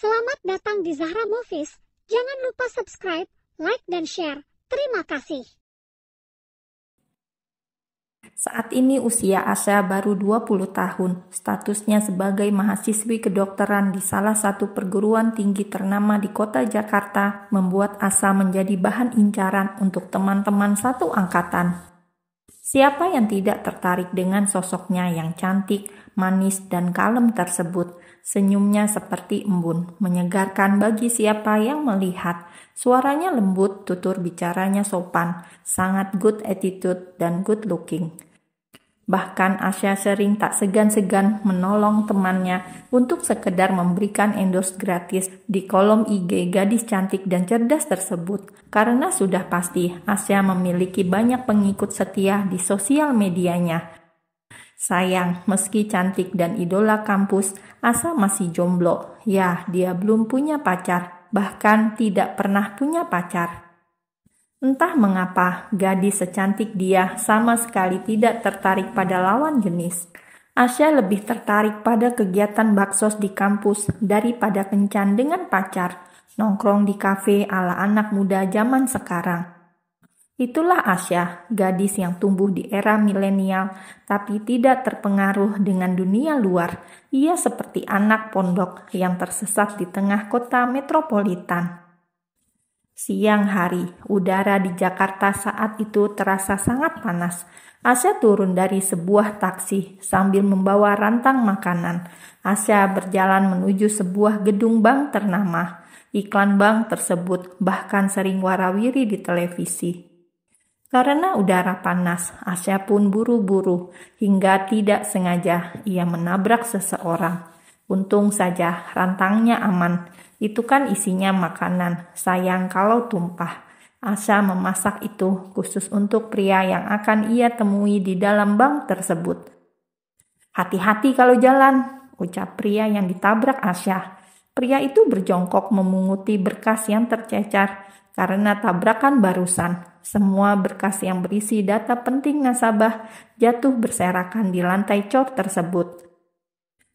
Selamat datang di Zahra Movies. Jangan lupa subscribe, like, dan share. Terima kasih. Saat ini usia Asya baru 20 tahun. Statusnya sebagai mahasiswi kedokteran di salah satu perguruan tinggi ternama di kota Jakarta membuat Asa menjadi bahan incaran untuk teman-teman satu angkatan. Siapa yang tidak tertarik dengan sosoknya yang cantik, manis, dan kalem tersebut? Senyumnya seperti embun, menyegarkan bagi siapa yang melihat. Suaranya lembut, tutur bicaranya sopan, sangat good attitude dan good looking. Bahkan Asya sering tak segan-segan menolong temannya untuk sekedar memberikan endorse gratis di kolom IG gadis cantik dan cerdas tersebut. Karena sudah pasti Asya memiliki banyak pengikut setia di sosial medianya. Sayang, meski cantik dan idola kampus, Asa masih jomblo. Ya, dia belum punya pacar, bahkan tidak pernah punya pacar. Entah mengapa, gadis secantik dia sama sekali tidak tertarik pada lawan jenis. Asya lebih tertarik pada kegiatan baksos di kampus daripada kencan dengan pacar, nongkrong di kafe ala anak muda zaman sekarang. Itulah Asya, gadis yang tumbuh di era milenial tapi tidak terpengaruh dengan dunia luar. Ia seperti anak pondok yang tersesat di tengah kota metropolitan. Siang hari, udara di Jakarta saat itu terasa sangat panas. Asya turun dari sebuah taksi sambil membawa rantang makanan. Asya berjalan menuju sebuah gedung bank ternama. Iklan bank tersebut bahkan sering warawiri di televisi. Karena udara panas, Asya pun buru-buru hingga tidak sengaja ia menabrak seseorang. Untung saja rantangnya aman. Itu kan isinya makanan, sayang kalau tumpah. Asya memasak itu khusus untuk pria yang akan ia temui di dalam bank tersebut. Hati-hati kalau jalan, ucap pria yang ditabrak Asya. Pria itu berjongkok memunguti berkas yang tercecar karena tabrakan barusan. Semua berkas yang berisi data penting nasabah jatuh berserakan di lantai cor tersebut.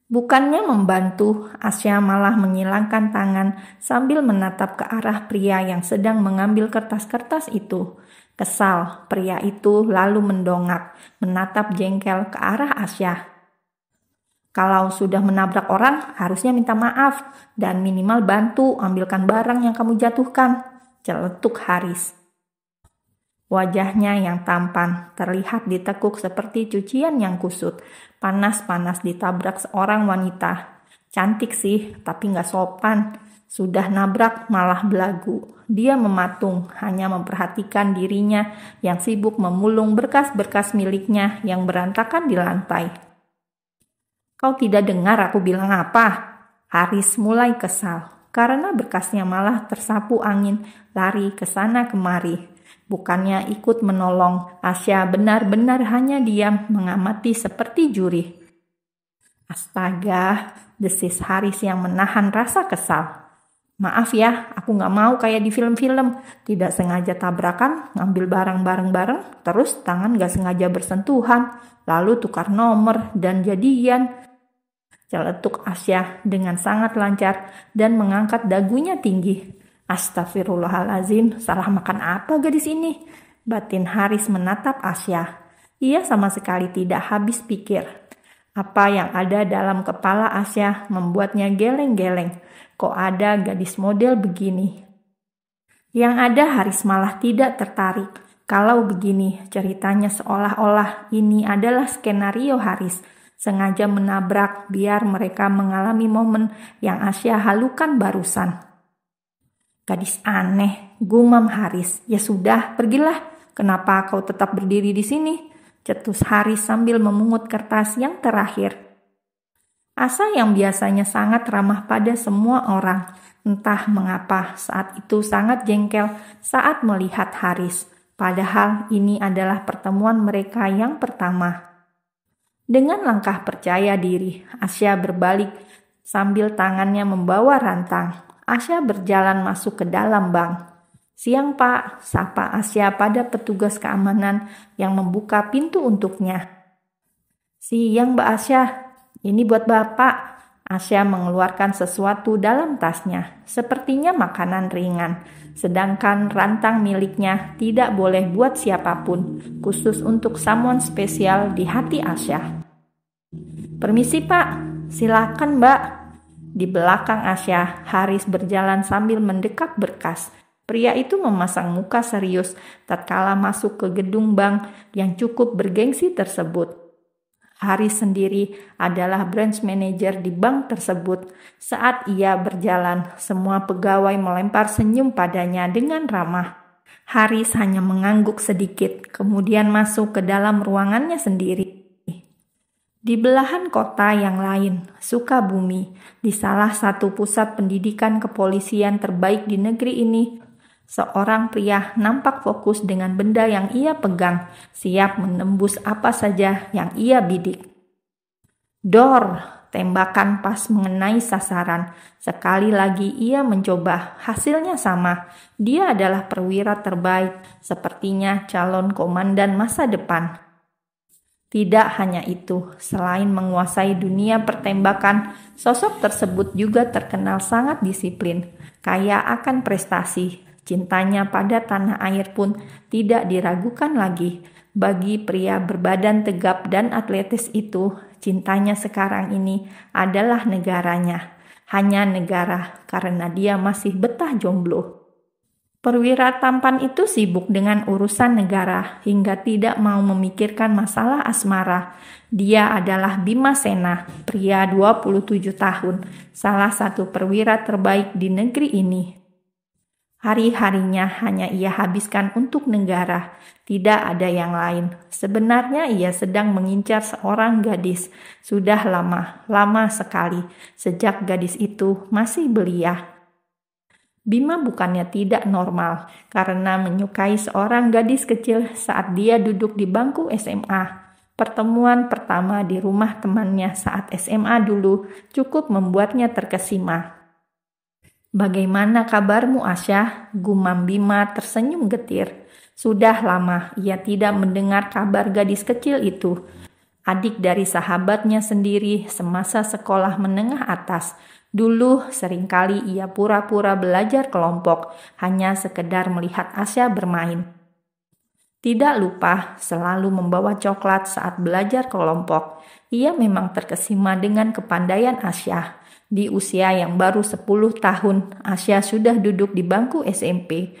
Bukannya membantu, Asya malah menyilangkan tangan sambil menatap ke arah pria yang sedang mengambil kertas-kertas itu. Kesal, pria itu lalu mendongak, menatap jengkel ke arah Asya. Kalau sudah menabrak orang, harusnya minta maaf dan minimal bantu ambilkan barang yang kamu jatuhkan, celetuk Haris. Wajahnya yang tampan terlihat ditekuk seperti cucian yang kusut. Panas-panas ditabrak seorang wanita. Cantik sih, tapi gak sopan. Sudah nabrak malah belagu. Dia mematung, hanya memperhatikan dirinya yang sibuk memulung berkas-berkas miliknya yang berantakan di lantai. Kau tidak dengar aku bilang apa? Haris mulai kesal, karena berkasnya malah tersapu angin, lari ke sana kemari. Bukannya ikut menolong, Asya benar-benar hanya diam mengamati seperti juri. Astaga, desis Haris yang menahan rasa kesal. Maaf ya, aku gak mau kayak di film-film. Tidak sengaja tabrakan, ngambil barang-barang bareng, terus tangan gak sengaja bersentuhan, lalu tukar nomor dan jadian. Celetuk Asya dengan sangat lancar dan mengangkat dagunya tinggi. Astagfirullahalazim, salah makan apa gadis ini? Batin Haris menatap Asya. Ia sama sekali tidak habis pikir. Apa yang ada dalam kepala Asya membuatnya geleng-geleng. Kok ada gadis model begini? Yang ada Haris malah tidak tertarik. Kalau begini ceritanya seolah-olah ini adalah skenario Haris. Sengaja menabrak biar mereka mengalami momen yang Asya halukan barusan. Gadis aneh, gumam Haris. Ya sudah, pergilah. Kenapa kau tetap berdiri di sini? Cetus Haris sambil memungut kertas yang terakhir. Asa yang biasanya sangat ramah pada semua orang, entah mengapa saat itu sangat jengkel saat melihat Haris. Padahal ini adalah pertemuan mereka yang pertama. Dengan langkah percaya diri, Asya berbalik sambil tangannya membawa rantang. Asya berjalan masuk ke dalam bank. Siang Pak, sapa Asya pada petugas keamanan yang membuka pintu untuknya. Siang Mbak Asya, ini buat Bapak. Asya mengeluarkan sesuatu dalam tasnya, sepertinya makanan ringan, sedangkan rantang miliknya tidak boleh buat siapapun, khusus untuk someone spesial di hati Asya. "Permisi Pak, silakan Mbak." Di belakang Asya, Haris berjalan sambil mendekap berkas. Pria itu memasang muka serius tatkala masuk ke gedung bank yang cukup bergengsi tersebut. Haris sendiri adalah branch manager di bank tersebut. Saat ia berjalan, semua pegawai melempar senyum padanya dengan ramah. Haris hanya mengangguk sedikit, kemudian masuk ke dalam ruangannya sendiri. Di belahan kota yang lain, Sukabumi, di salah satu pusat pendidikan kepolisian terbaik di negeri ini, seorang pria nampak fokus dengan benda yang ia pegang, siap menembus apa saja yang ia bidik. Dor, tembakan pas mengenai sasaran. Sekali lagi ia mencoba, hasilnya sama. Dia adalah perwira terbaik, sepertinya calon komandan masa depan. Tidak hanya itu, selain menguasai dunia pertembakan, sosok tersebut juga terkenal sangat disiplin, kaya akan prestasi. Cintanya pada tanah air pun tidak diragukan lagi. Bagi pria berbadan tegap dan atletis itu, cintanya sekarang ini adalah negaranya. Hanya negara, karena dia masih betah jomblo. Perwira tampan itu sibuk dengan urusan negara hingga tidak mau memikirkan masalah asmara. Dia adalah Bima Sena, pria 27 tahun, salah satu perwira terbaik di negeri ini. Hari-harinya hanya ia habiskan untuk negara, tidak ada yang lain. Sebenarnya ia sedang mengincar seorang gadis, sudah lama sekali, sejak gadis itu masih belia. Bima bukannya tidak normal, karena menyukai seorang gadis kecil saat dia duduk di bangku SMA. Pertemuan pertama di rumah temannya saat SMA dulu cukup membuatnya terkesima. "Bagaimana kabarmu Asya?" gumam Bima tersenyum getir. Sudah lama ia tidak mendengar kabar gadis kecil itu. Adik dari sahabatnya sendiri semasa sekolah menengah atas. Dulu seringkali ia pura-pura belajar kelompok, hanya sekedar melihat Asya bermain. Tidak lupa selalu membawa coklat saat belajar kelompok. Ia memang terkesima dengan kepandaian Asya. Di usia yang baru 10 tahun, Asya sudah duduk di bangku SMP.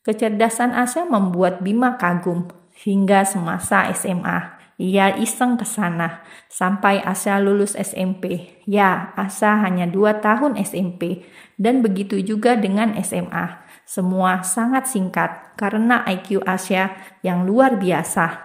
Kecerdasan Asya membuat Bima kagum. Hingga semasa SMA, ia iseng ke sana. Sampai Asya lulus SMP. Ya, Asya hanya 2 tahun SMP. Dan begitu juga dengan SMA. Semua sangat singkat karena IQ Asya yang luar biasa.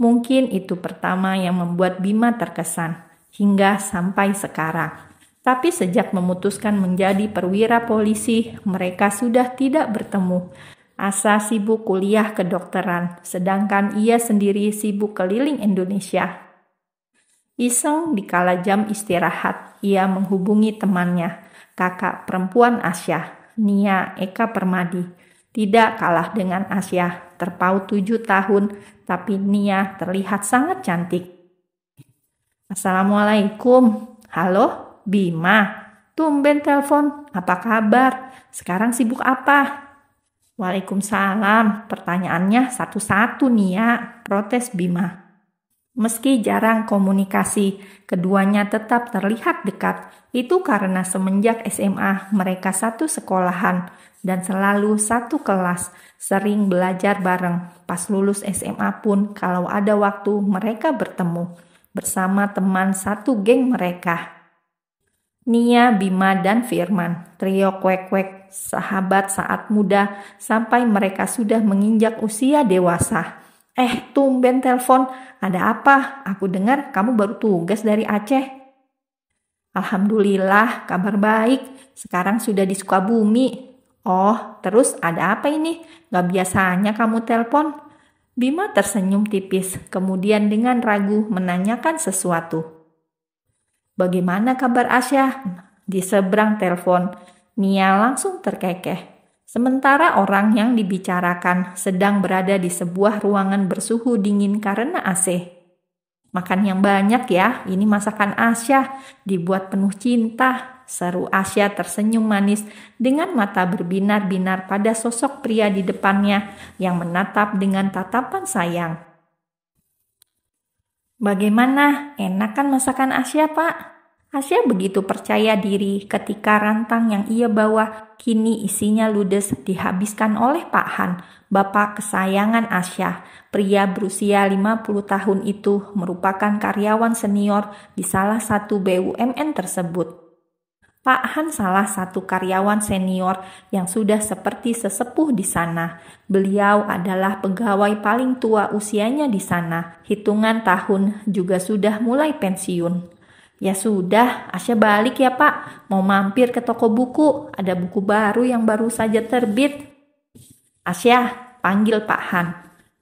Mungkin itu pertama yang membuat Bima terkesan. Hingga sampai sekarang. Tapi sejak memutuskan menjadi perwira polisi, mereka sudah tidak bertemu. Asa sibuk kuliah kedokteran, sedangkan ia sendiri sibuk keliling Indonesia. Iseng di kala jam istirahat, ia menghubungi temannya, kakak perempuan Asya, Nia Eka Permadi. Tidak kalah dengan Asya, terpaut 7 tahun, tapi Nia terlihat sangat cantik. "Assalamualaikum." "Halo, Bima. Tumben telepon. Apa kabar? Sekarang sibuk apa?" "Waalaikumsalam." "Pertanyaannya satu-satu Nia," protes Bima. Meski jarang komunikasi, keduanya tetap terlihat dekat. Itu karena semenjak SMA mereka satu sekolahan dan selalu satu kelas, sering belajar bareng. Pas lulus SMA pun kalau ada waktu mereka bertemu bersama teman satu geng mereka. Nia, Bima, dan Firman, trio kuek-kuek, sahabat saat muda sampai mereka sudah menginjak usia dewasa. Tumben telepon, ada apa? Aku dengar kamu baru tugas dari Aceh." "Alhamdulillah, kabar baik. Sekarang sudah di Sukabumi." "Oh, terus ada apa ini? Gak biasanya kamu telepon?" Bima tersenyum tipis, kemudian dengan ragu menanyakan sesuatu. "Bagaimana kabar Asya?" Di seberang telepon, Nia langsung terkekeh. Sementara orang yang dibicarakan sedang berada di sebuah ruangan bersuhu dingin karena AC. Makan yang banyak ya, ini masakan Asya, dibuat penuh cinta, seru Asya tersenyum manis dengan mata berbinar-binar pada sosok pria di depannya yang menatap dengan tatapan sayang. Bagaimana? Enak kan masakan Asya, Pak? Asya begitu percaya diri ketika rantang yang ia bawa kini isinya ludes dihabiskan oleh Pak Han, bapak kesayangan Asya. Pria berusia 50 tahun itu merupakan karyawan senior di salah satu BUMN tersebut. Pak Han salah satu karyawan senior yang sudah seperti sesepuh di sana. Beliau adalah pegawai paling tua usianya di sana. Hitungan tahun juga sudah mulai pensiun. Ya sudah, Asya balik ya Pak. Mau mampir ke toko buku. Ada buku baru yang baru saja terbit. Asya, panggil Pak Han.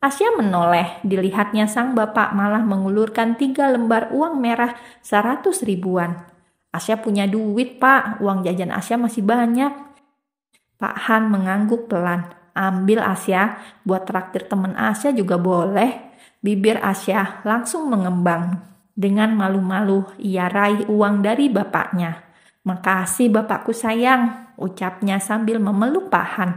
Asya menoleh, dilihatnya sang bapak malah mengulurkan 3 lembar uang merah 100 ribuan. Asya punya duit Pak, uang jajan Asya masih banyak. Pak Han mengangguk pelan. Ambil Asya, buat traktir teman Asya juga boleh. Bibir Asya langsung mengembang. Dengan malu-malu ia raih uang dari bapaknya. Makasih bapakku sayang, ucapnya sambil memeluk Pak Han.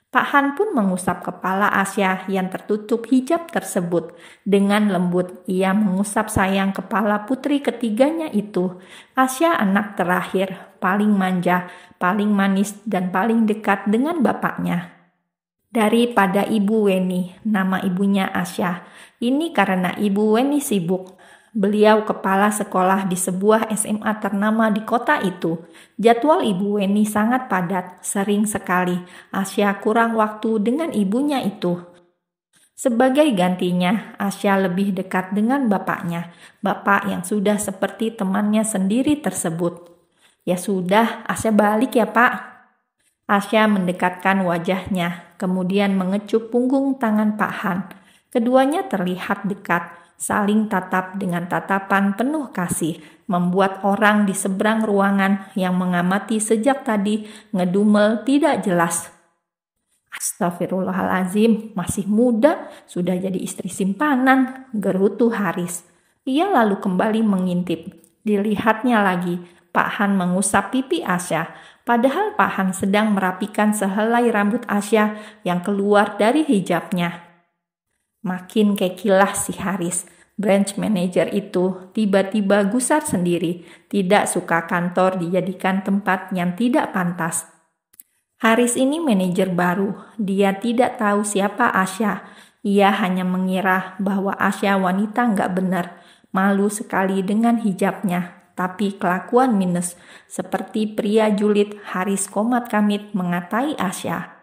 Pak Han pun mengusap kepala Asya yang tertutup hijab tersebut. Dengan lembut ia mengusap sayang kepala putri ketiganya itu. Asya anak terakhir, paling manja, paling manis dan paling dekat dengan bapaknya. Daripada Ibu Weni, nama ibunya Asya. Ini karena Ibu Weni sibuk. Beliau kepala sekolah di sebuah SMA ternama di kota itu. Jadwal Ibu Weni sangat padat, sering sekali Asya kurang waktu dengan ibunya itu. Sebagai gantinya, Asya lebih dekat dengan bapaknya, bapak yang sudah seperti temannya sendiri tersebut. Ya sudah, Asya balik ya Pak. Asya mendekatkan wajahnya, kemudian mengecup punggung tangan Pak Han. Keduanya terlihat dekat, saling tatap dengan tatapan penuh kasih, membuat orang di seberang ruangan yang mengamati sejak tadi ngedumel tidak jelas. Astagfirullahalazim, masih muda, sudah jadi istri simpanan, gerutu Haris. Ia lalu kembali mengintip. Dilihatnya lagi, Pak Han mengusap pipi Asya, padahal Pak Han sedang merapikan sehelai rambut Asya yang keluar dari hijabnya. Makin kekilah si Haris. Branch manager itu tiba-tiba gusar sendiri, tidak suka kantor dijadikan tempat yang tidak pantas. Haris ini manajer baru, dia tidak tahu siapa Asya. Ia hanya mengira bahwa Asya wanita nggak benar, malu sekali dengan hijabnya, tapi kelakuan minus, seperti pria julid Haris Komat Kamit mengatai Asya.